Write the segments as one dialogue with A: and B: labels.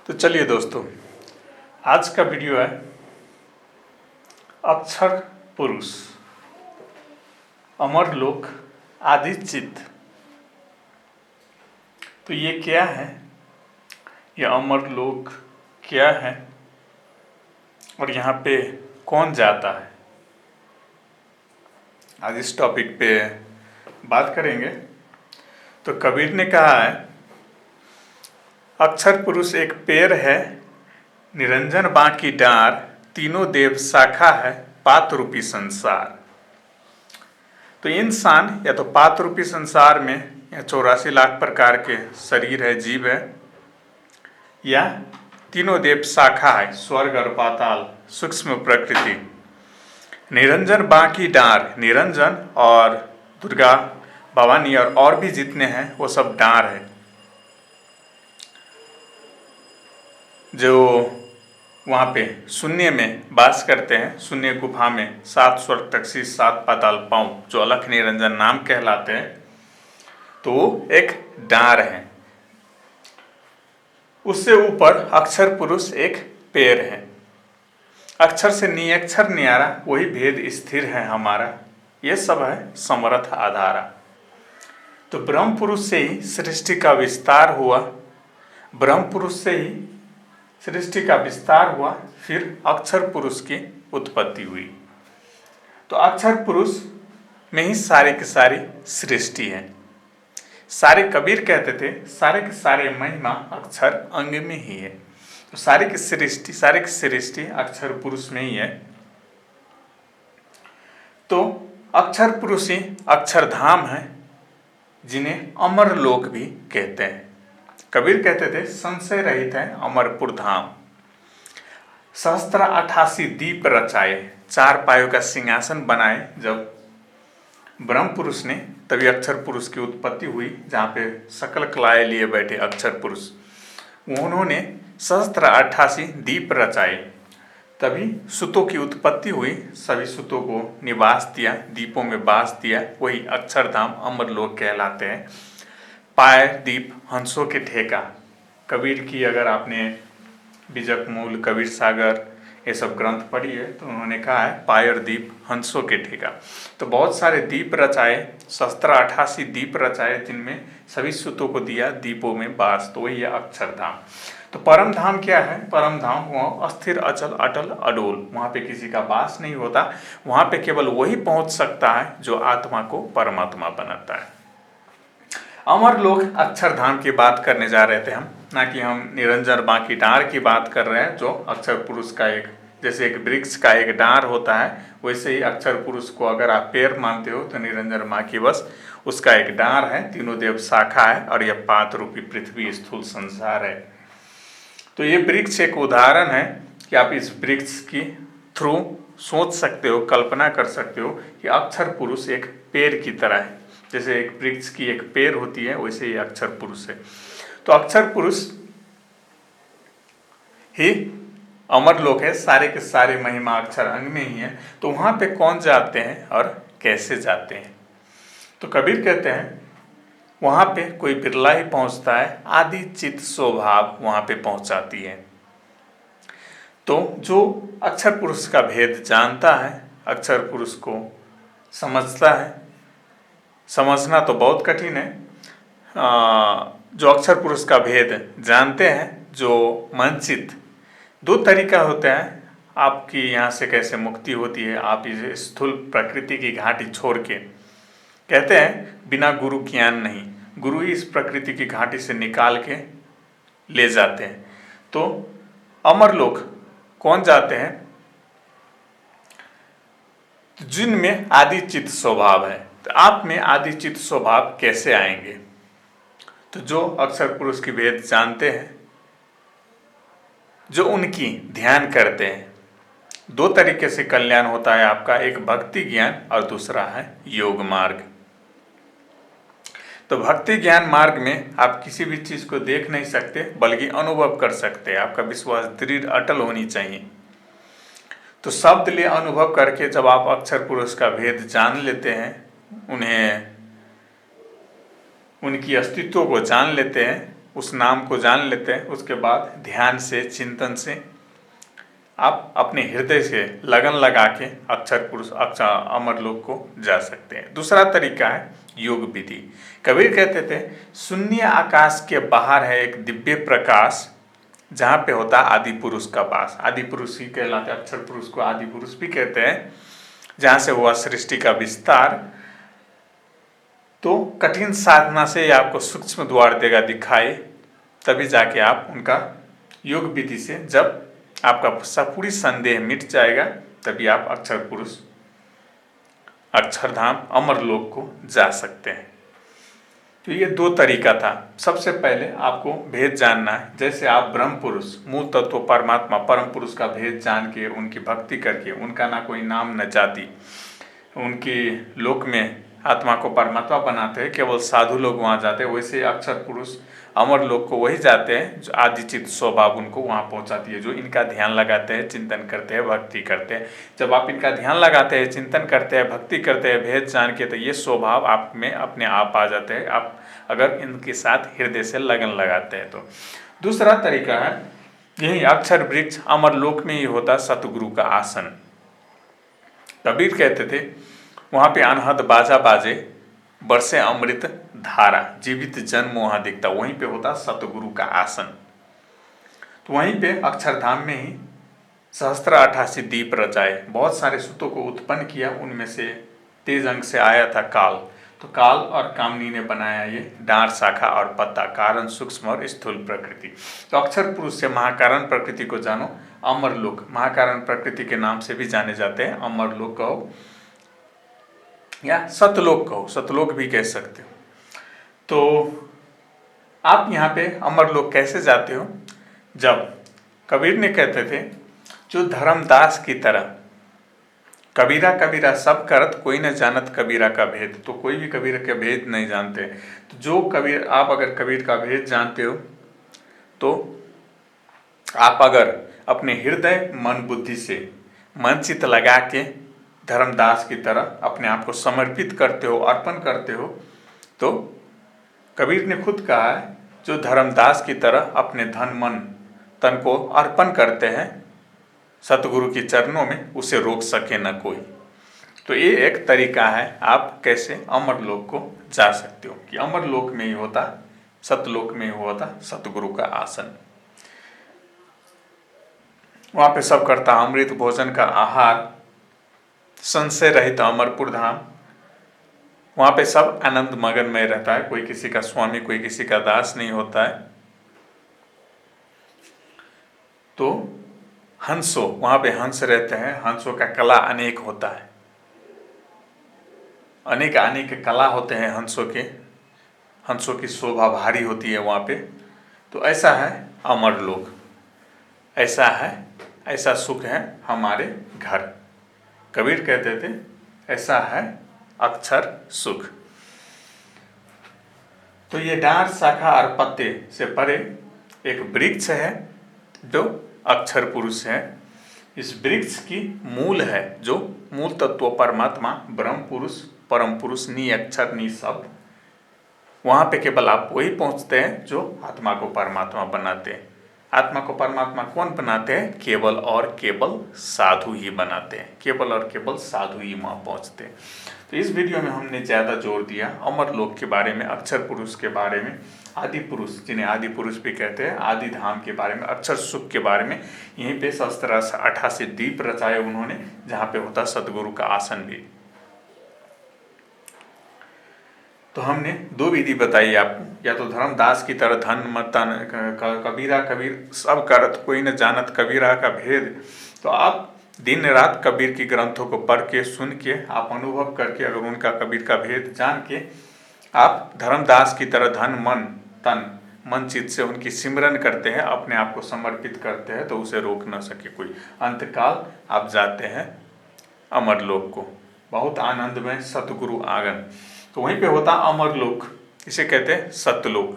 A: तो चलिए दोस्तों, आज का वीडियो है अक्षर पुरुष, अमर लोक, आदि चित। तो ये क्या है, ये अमर लोक क्या है और यहाँ पे कौन जाता है, आज इस टॉपिक पे बात करेंगे। तो कबीर ने कहा है, अक्षर पुरुष एक पेड़ है, निरंजन बाकी डार, तीनों देव शाखा है, पात रूपी संसार। तो इंसान या तो पात रूपी संसार में या 84 लाख प्रकार के शरीर है, जीव है, या तीनों देव शाखा है, स्वर्ग और पाताल, सूक्ष्म प्रकृति। निरंजन बाकी डार, निरंजन और दुर्गा भवानी और भी जितने हैं वो सब डार है, जो वहाँ पे शून्य में वास करते हैं, शून्य गुफा में, 7 स्वर्ग तक्षी 7 पाताल पाँव, जो अलख निरंजन नाम कहलाते हैं। तो वो एक डार है। उससे ऊपर अक्षर पुरुष एक पेड़ है। अक्षर से नियक्षर न्यारा, वही भेद स्थिर है हमारा, ये सब है समर्थ आधारा। तो ब्रह्म पुरुष से ही सृष्टि का विस्तार हुआ, ब्रह्म पुरुष से ही सृष्टि का विस्तार हुआ, फिर अक्षर पुरुष की उत्पत्ति हुई। तो अक्षर पुरुष में ही सारे की सारी सृष्टि है। सारे कबीर कहते थे, सारे के सारे महिमा अक्षर अंग में ही है। तो सारे की सृष्टि अक्षर पुरुष में ही है। तो अक्षर पुरुष ही अक्षरधाम है, जिन्हें अमर लोक भी कहते हैं। कबीर कहते थे, संशय रहित है अमरपुर धाम, सहस्त्र 88 दीप रचाए, 4 पायों का सिंहासन बनाए। जब ब्रह्म पुरुष ने, तभी अक्षर पुरुष की उत्पत्ति हुई, जहाँ पे सकल कलाएं लिए बैठे अक्षर पुरुष, उन्होंने सहस्त्र 88 दीप रचाए, तभी सुतों की उत्पत्ति हुई। सभी सुतों को निवास दिया, दीपों में वास दिया, वही अक्षरधाम अमरलोक कहलाते हैं। पाय दीप हंसों के ठेका, कबीर की अगर आपने बीजक मूल, कबीर सागर, ये सब ग्रंथ पढ़ी है तो उन्होंने कहा है, पाय और दीप हंसों के ठेका। तो बहुत सारे दीप रचाए, 788 दीप रचाए, जिनमें सभी सुतों को दिया दीपों में बास, तो वही है अक्षरधाम। तो परम धाम क्या है? परम धाम वो अस्थिर अचल अटल अडोल, वहाँ पे किसी का वास नहीं होता, वहाँ पे केवल वही पहुँच सकता है जो आत्मा को परमात्मा बनाता है। अमर लोक अक्षरधाम की बात करने जा रहे थे हम, ना कि हम निरंजन बाकी डार की बात कर रहे हैं, जो अक्षर पुरुष का एक, जैसे एक वृक्ष का एक डार होता है, वैसे ही अक्षर पुरुष को अगर आप पेड़ मानते हो तो निरंजन बाकी बस उसका एक डार है, तीनों देव शाखा है, और यह पात रूपी पृथ्वी स्थूल संसार है। तो ये वृक्ष एक उदाहरण है कि आप इस वृक्ष की थ्रू सोच सकते हो, कल्पना कर सकते हो कि अक्षर पुरुष एक पेड़ की तरह है। जैसे एक वृक्ष की एक पेड़ होती है, वैसे ही अक्षर पुरुष है। तो अक्षर पुरुष ही अमर लोक है, सारे के सारे महिमा अक्षर अंग में ही है। तो वहां पे कौन जाते हैं और कैसे जाते हैं? तो कबीर कहते हैं, वहां पे कोई बिरला ही पहुंचता है, आदि चित स्वभाव वहां पे पहुंचाती है। तो जो अक्षर पुरुष का भेद जानता है, अक्षर पुरुष को समझता है, समझना तो बहुत कठिन है, जो अक्षर पुरुष का भेद जानते हैं, जो मनचित, 2 तरीका होता है आपकी यहाँ से कैसे मुक्ति होती है। आप इस स्थूल प्रकृति की घाटी छोड़ के, कहते हैं बिना गुरु ज्ञान नहीं, गुरु ही इस प्रकृति की घाटी से निकाल के ले जाते हैं। तो अमरलोक कौन जाते हैं? जिनमें आदिचित स्वभाव है। तो आप में आदिचित स्वभाव कैसे आएंगे? तो जो अक्षर पुरुष की भेद जानते हैं, जो उनकी ध्यान करते हैं, 2 तरीके से कल्याण होता है आपका, एक भक्ति ज्ञान और दूसरा है योग मार्ग। तो भक्ति ज्ञान मार्ग में आप किसी भी चीज को देख नहीं सकते, बल्कि अनुभव कर सकते हैं। आपका विश्वास दृढ़ अटल होनी चाहिए। तो शब्द ले अनुभव करके जब आप अक्षर पुरुष का भेद जान लेते हैं, उन्हें, उनकी अस्तित्व को जान लेते हैं, उस नाम को जान लेते हैं, उसके बाद ध्यान से, चिंतन से आप अपने हृदय से लगन लगा के अक्षर पुरुष अमरलोक को जा सकते हैं। दूसरा तरीका है योग विधि। कबीर कहते थे शून्य आकाश के बाहर है एक दिव्य प्रकाश, जहाँ पे होता आदि पुरुष का वास। आदि पुरुष ही कहलाते, अक्षर पुरुष को आदि पुरुष भी कहते हैं, जहाँ से हुआ सृष्टि का विस्तार। तो कठिन साधना से आपको सूक्ष्म द्वार देगा दिखाई, तभी जाके आप उनका योग विधि से, जब आपका पूरी संदेह मिट जाएगा, तभी आप अक्षर पुरुष, अक्षरधाम, अमरलोक को जा सकते हैं। तो ये दो तरीका था। सबसे पहले आपको भेद जानना है। जैसे आप ब्रह्म पुरुष, मूल तत्व परमात्मा, परम पुरुष का भेद जान के, उनकी भक्ति करके, उनका ना कोई नाम न जाति, उनकी लोक में आत्मा को परमात्मा बनाते हैं, केवल साधु लोग वहाँ जाते हैं। वैसे अक्षर पुरुष अमर लोक को वही जाते हैं जो आदिचित स्वभाव उनको वहाँ पहुँचाती है, जो इनका ध्यान लगाते हैं, चिंतन करते हैं, भक्ति करते हैं। जब आप इनका ध्यान लगाते हैं, चिंतन करते हैं, भक्ति करते हैं, भेद जान के, तो ये स्वभाव आप में अपने आप आ जाते हैं, आप अगर इनके साथ हृदय से लगन लगाते हैं तो। दूसरा तरीका है यही अक्षर वृक्ष अमरलोक में ही होता सतगुरु का आसन। कबीर कहते थे वहाँ पे अनहद बाजा बाजे, बरसे अमृत धारा, जीवित जन्म वहाँ दिखता, वहीं पे होता सतगुरु का आसन। तो वहीं पे अक्षरधाम में ही सहस्त्र 88 दीप रचाए, बहुत सारे सुतों को उत्पन्न किया, उनमें से तेज अंग से आया था काल। तो काल और कामनी ने बनाया ये डांर, शाखा और पत्ता, कारण, सूक्ष्म और स्थूल प्रकृति। तो अक्षर पुरुष से महाकारण प्रकृति को जानो, अमरलोक, महाकारण प्रकृति के नाम से भी जाने जाते हैं, अमरलोक कहो या सतलोक कहो, सतलोक भी कह सकते हो। तो आप यहाँ पे अमरलोक कैसे जाते हो? जब कबीर ने कहते थे जो धर्मदास की तरह, कबीरा कबीरा सब करत कोई न जानत कबीरा का भेद। तो कोई भी कबीर का भेद नहीं जानते। तो जो कबीर, आप अगर कबीर का भेद जानते हो तो आप अगर अपने हृदय मन बुद्धि से मन चित लगा के धर्मदास की तरह अपने आप को समर्पित करते हो, अर्पण करते हो, तो कबीर ने खुद कहा है जो धर्मदास की तरह अपने धन मन तन को अर्पण करते हैं सतगुरु के चरणों में, उसे रोक सके न कोई। तो ये एक तरीका है आप कैसे अमरलोक को जा सकते हो, कि अमरलोक में ही होता, सतलोक में ही होता सतगुरु का आसन। वहाँ पे सब करता अमृत भोजन का आहार, संशय रहित अमरपुर धाम। वहाँ पे सब आनंद मगन में रहता है, कोई किसी का स्वामी, कोई किसी का दास नहीं होता है। तो हंसों, वहाँ पे हंस रहते हैं, हंसों का कला अनेक होता है, अनेक अनेक कला होते हैं हंसों के, हंसों की शोभा भारी होती है वहाँ पे। तो ऐसा है अमरलोक, ऐसा है, ऐसा सुख है हमारे घर। कबीर कहते थे ऐसा है अक्षर सुख। तो ये डांर, शाखा और पत्ते से परे एक वृक्ष है जो अक्षर पुरुष है। इस वृक्ष की मूल है जो मूल तत्व परमात्मा, ब्रह्म पुरुष, परम पुरुष, नी अक्षर नी शब्द। वहाँ पे केवल आप वही पहुँचते हैं जो आत्मा को परमात्मा बनाते हैं। आत्मा को परमात्मा कौन बनाते हैं? केवल और केवल साधु ही बनाते हैं, केवल और केवल साधु ही वहाँ पहुँचते हैं। तो इस वीडियो में हमने ज़्यादा जोर दिया अमरलोक के बारे में, अक्षर पुरुष के बारे में, आदि पुरुष जिन्हें आदि पुरुष भी कहते हैं, आदि धाम के बारे में, अक्षर सुख के बारे में। यहीं पे 88 दीप रचाए उन्होंने, जहाँ पे होता सदगुरु का आसन भी। तो हमने दो विधि बताई आपको, या तो धर्मदास की तरह धन मतन कबीरा कबीर सब करत कोई न जानत कबीरा का भेद। तो आप दिन रात कबीर की ग्रंथों को पढ़ के, सुन के, आप अनुभव करके, अगर उनका कबीर का भेद जान के आप धर्मदास की तरह धन मन तन मन चित्त से उनकी सिमरन करते हैं, अपने आप को समर्पित करते हैं, तो उसे रोक न सके कोई। अंतकाल आप जाते हैं अमरलोक को, बहुत आनंद में सतगुरु आंगन। तो वहीं पे होता अमरलोक, इसे कहते हैं सतलोक,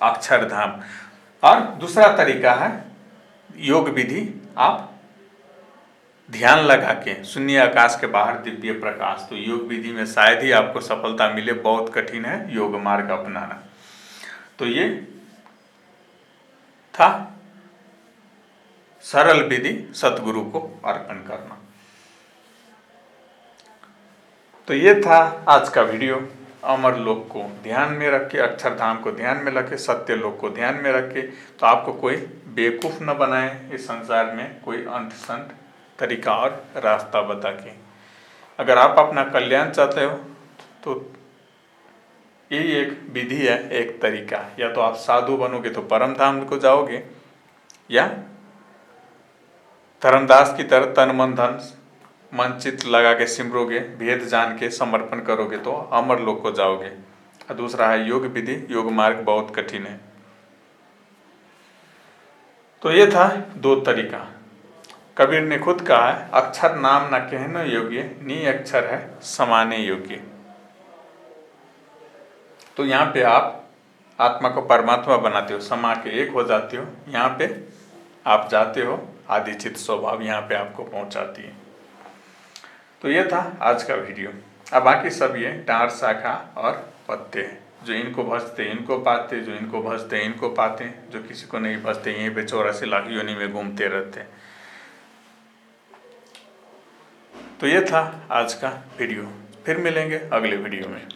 A: अक्षरधाम। और दूसरा तरीका है योग विधि। आप ध्यान लगा के, शून्य आकाश के बाहर दिव्य प्रकाश। तो योग विधि में शायद ही आपको सफलता मिले, बहुत कठिन है योग मार्ग अपनाना। तो ये था सरल विधि सतगुरु को अर्पण करना। तो ये था आज का वीडियो। अमर लोक को ध्यान में रख के, अक्षरधाम को ध्यान में रखे, सत्य लोक को ध्यान में रखे, तो आपको कोई बेवकूफ़ न बनाए इस संसार में कोई अंत संत तरीका और रास्ता बता के। अगर आप अपना कल्याण चाहते हो तो यही एक विधि है, एक तरीका। या तो आप साधु बनोगे तो परम धाम को जाओगे, या धर्मदास की तरह तन मन धन मन चित्त लगा के सिमरोगे, भेद जान के समर्पण करोगे तो अमर लोक को जाओगे। और दूसरा है योग विधि, योग मार्ग बहुत कठिन है। तो ये था 2 तरीका। कबीर ने खुद कहा है, अक्षर नाम न कहने योग्य, नी अक्षर है समाने योग्य। तो यहाँ पे आप आत्मा को परमात्मा बनाते हो, समा के एक हो जाते हो। यहाँ पे आप जाते हो, आदिचित स्वभाव यहाँ पे आपको पहुँचाती है। तो ये था आज का वीडियो। अब बाकी सब ये डांर शाखा और पत्ते हैं, जो इनको भजते इनको पाते, जो इनको भजते इनको पाते, जो किसी को नहीं भजते यहीं पे 84 लाख योनि में घूमते रहते। तो ये था आज का वीडियो। फिर मिलेंगे अगले वीडियो में।